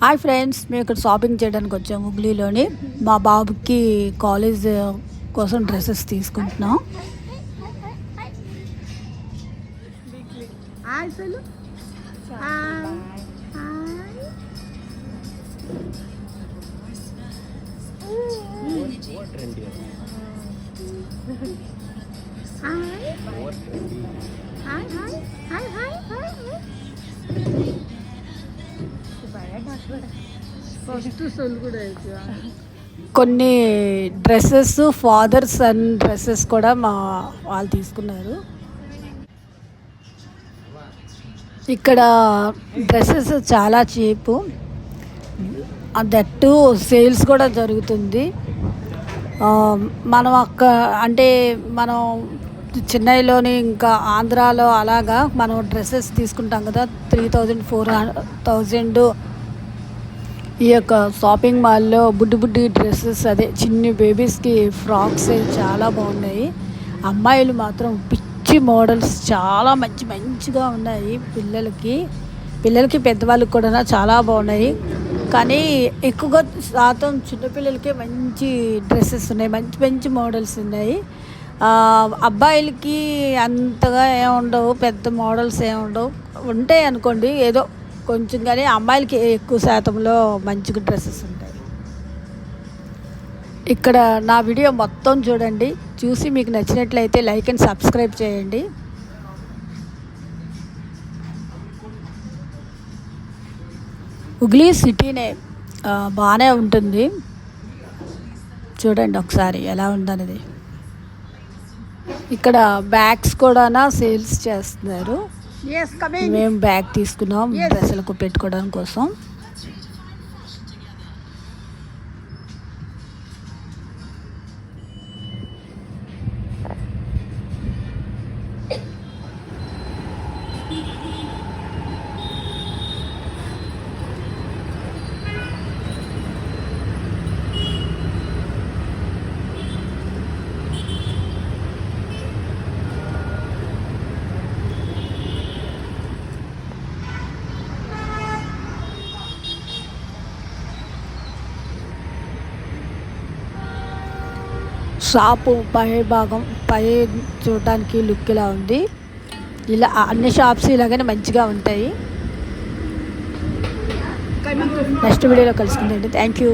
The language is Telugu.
హాయ్ ఫ్రెండ్స్, మేము ఇక్కడ షాపింగ్ చేయడానికి వచ్చాము హుగ్లీలోని. మా బాబుకి కాలేజ్ కోసం డ్రెస్సెస్ తీసుకుంటున్నాం. కొన్ని డ్రెస్సెస్ ఫాదర్ సన్ డ్రెస్సెస్ కూడా మా వాళ్ళు తీసుకున్నారు. ఇక్కడ డ్రెస్సెస్ చాలా చీపు, దట్టు సేల్స్ కూడా జరుగుతుంది. మనం అంటే మనం చెన్నైలోని ఇంకా ఆంధ్రాలో అలాగా మనం డ్రెస్సెస్ తీసుకుంటాం కదా, 3000 4000. ఈ యొక్క షాపింగ్ మాల్లో బుడ్డి డ్రెస్సెస్, అదే చిన్ని బేబీస్కి ఫ్రాక్స్ చాలా బాగున్నాయి. అమ్మాయిలు మాత్రం పిచ్చి మోడల్స్ చాలా మంచిగా ఉన్నాయి. పిల్లలకి పెద్దవాళ్ళకి కూడా చాలా బాగున్నాయి. కానీ ఎక్కువగా శాతం చిన్నపిల్లలకే మంచి డ్రెస్సెస్ ఉన్నాయి, మంచి మోడల్స్ ఉన్నాయి. అబ్బాయిలకి అంతగా ఏముండవు, పెద్ద మోడల్స్ ఏముండవు, ఉంటాయి అనుకోండి ఏదో కొంచెం. కానీ అమ్మాయిలకి ఎక్కువ శాతంలో మంచిగా డ్రెస్సెస్ ఉంటాయి. ఇక్కడ నా వీడియో మొత్తం చూడండి, చూసి మీకు నచ్చినట్లయితే లైక్ అండ్ సబ్స్క్రైబ్ చేయండి. హుగ్లీ సిటీనే బాగానే ఉంటుంది, చూడండి ఒకసారి ఎలా ఉందనేది. ఇక్కడ బ్యాగ్స్ కూడా సేల్స్ చేస్తున్నారు. మేము బ్యాగ్ తీసుకున్నాం డ్రెస్సులకు పెట్టుకోవడం కోసం. షాపు పై చూడడానికి లుక్ ఇలా ఉంది. ఇలా అన్ని షాప్స్ ఇలాగనే మంచిగా ఉంటాయి. నెక్స్ట్ వీడియోలో కలుసుకుందండి. Thank you.